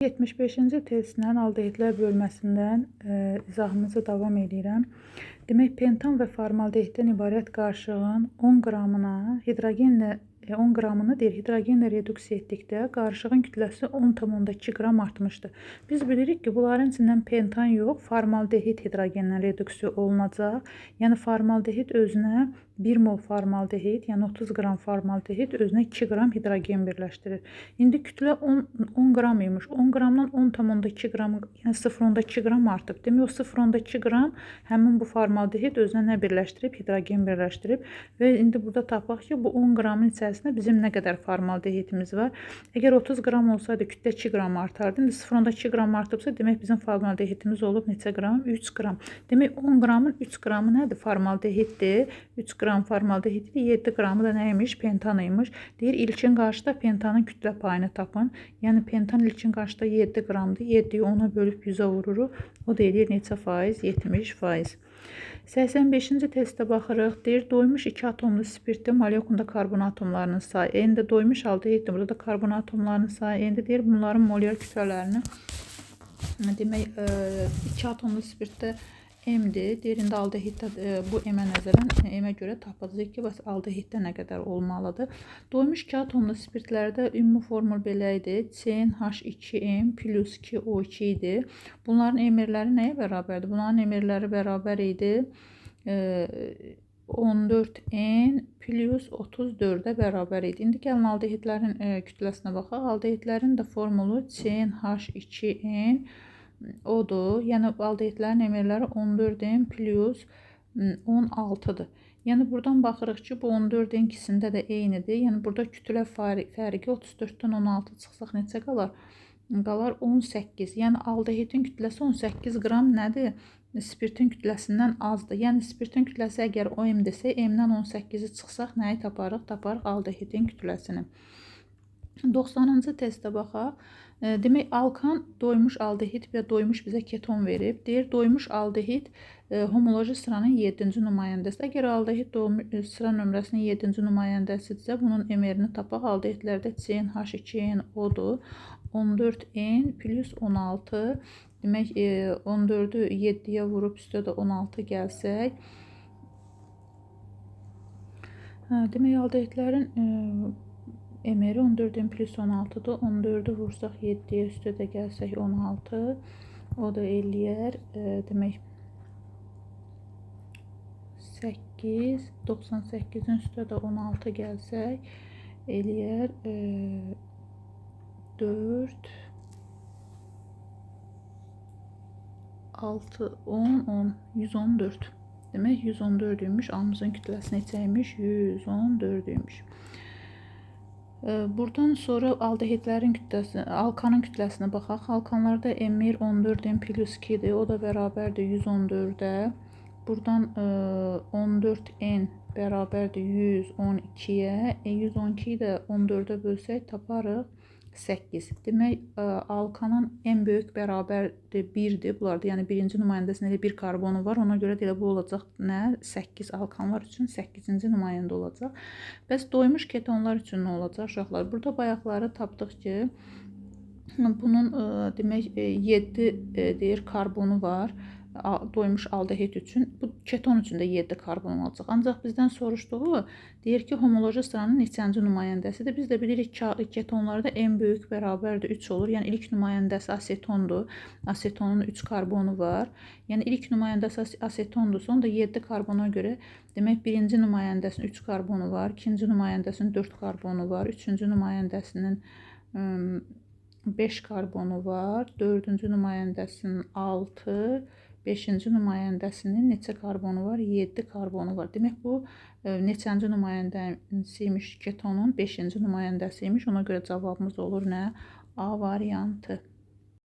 75-ci testdən aldehidlər bölməsindən izahımızı davam edirəm. Demək, pentan və formaldehiddən ibarət qarışığın 10 qramına hidrogenlə 10 qramını hidrogenlə reduksiya etdikdə qarışığın kütləsi 10,2 qram artmışdır. Biz bilirik ki, bunların içindən pentan yox, formaldehid hidrogenlə reduksiya olunacaq. Yəni formaldehid özünə 1 mol formaldehid, yəni 30 qram formaldehid özünə 2 qram hidrogen birləşdirir. İndi kütlə 10 qram imiş. 10 qramdan 10,2 qram, yəni 0,2 qram artıb. Demək, o 0,2 qram həmin bu formaldehid özünə nə birləşdirib? Hidrogen birləşdirib. Və indi burada tapaq ki, bu 10 qramın içərisində bizim nə qədər formaldehidimiz var? Əgər 30 qram olsaydı, kütlə 2 qram artardı. İndi 0,2 qram artıbsa, demək bizim formaldehidimiz olub neçə qram? 3 qram. Demək, 10 qramın 3 qramı nədir? Formaldehiddir. 3 qram formaldehiddir. 7 qramı da nə imiş? Pentan imiş. Deyir, ilkin qarşıda pentanın kütlə payını tapın. Yəni, pentan ilkin qarşıda 7 qramdır. 7-yi 10-a bölüb 100-ə vururuq. O da edir neçə faiz? 70%. 85-ci testə baxırıq. Deyir, doymuş 2 atomlu spirtdə molekulunda karbon atomlarının sayı. Endi doymuş aldehiddir. Burada da karbon atomlarının sayı. Endi deyir, bunların molar kütlələrini demək, 2 atomlu spirtdə M-dir. Deyir, indi aldehiddə bu M-ə nəzərən, M-ə görə tapacağıq ki, bəs aldehiddə nə qədər olmalıdır. Doymuş 2 atomlu spirtlərdə ümumi formul belə idi. CnH2m plus 2O2 idi. Bunların emirləri nəyə bərabərdir? Bunların emirləri bərabər idi 14n plus 34-ə bərabər idi. İndi gəlin aldehidlərin kütləsinə baxaq. Aldehidlərin də formulu CnH2n odur. Yəni, aldehidlərin emirləri 14n plus 16-dır. Yəni, buradan baxırıq ki, bu 14-in ikisində də eynidir. Yəni, burada kütlə fərqi 34-dən 16 çıxsaq neçə qalar? Qalar 18. Yəni, aldehidin kütləsi 18 qram nədir? Spirtin kütləsindən azdır. Yəni, spirtin kütləsi əgər o M-dirsə, M-dən 18-i çıxsaq nəyi taparıq? Taparıq aldehidin kütləsini. 90-cı testə baxaq. Demək, alkan doymuş aldehid və doymuş bizə keton verib. Deyir, doymuş aldehid homoloji sıranın 7-ci nümayəndəsi. Əgər aldehid sıra nömrəsinin 7-ci nümayəndəsidirsə, bunun emerini tapaq. Aldehidlərdə CnH2n odur. 14n plus 16. Demək, 14-ü 7-yə vurub üstə də 16 gəlsək. Demək, aldehidlərin emeri 14n plus 16-dır. 14-ü vursaq 7-yə üstə də gəlsək 16. O da eləyər. Demək, 8. 98-in üstə də 16 gəlsək eləyər 4. 6, 10, 10, 114. Demək, 114 imiş. A-mızın kütləsi neçəymiş? 114 imiş. Buradan sonra aldehidlərin kütləsi, alkanın kütləsinə baxaq. Alkanlarda emir 14n plus 2-dir. O da bərabərdir 114-ə. Buradan 14n bərabərdir 112-yə. 112-yi də 14-ə bölsək taparıq 8. Demək, alkanın ən böyük bərabərdir 1-dir. Bunlarda, yəni birinci nümayəndəsində elə 1 karbonu var. Ona görə də elə bu olacaq nə? 8 alkanlar üçün 8-ci nümayəndə olacaq. Bəs doymuş ketonlar üçün nə olacaq uşaqlar? Burada bayaqları tapdıq ki, bunun demək 7 deyir karbonu var. Doymuş aldehid üçün, bu keton üçün də 7 karbon olacaq. Ancaq bizdən soruşduğu deyir ki, homoloji sıranın neçənci nümayəndəsidir. Biz də bilirik ki, ketonlarda ən böyük bərabərdir 3 olur. Yəni, ilk nümayəndəsi asetondur. Asetonun 3 karbonu var. Yəni, ilk nümayəndəsi asetondursa, onda 7 karbona görə, demək, birinci nümayəndəsinin 3 karbonu var, ikinci nümayəndəsinin 4 karbonu var, üçüncü nümayəndəsinin 5 karbonu var, dördüncü nümayəndəsinin 6, 5-ci nümayəndəsinin neçə karbonu var? 7 karbonu var. Demək, bu neçənci nümayəndəsi imiş ketonun? 5-ci nümayəndəsi imiş. Ona görə cavabımız olur nə? A variantı.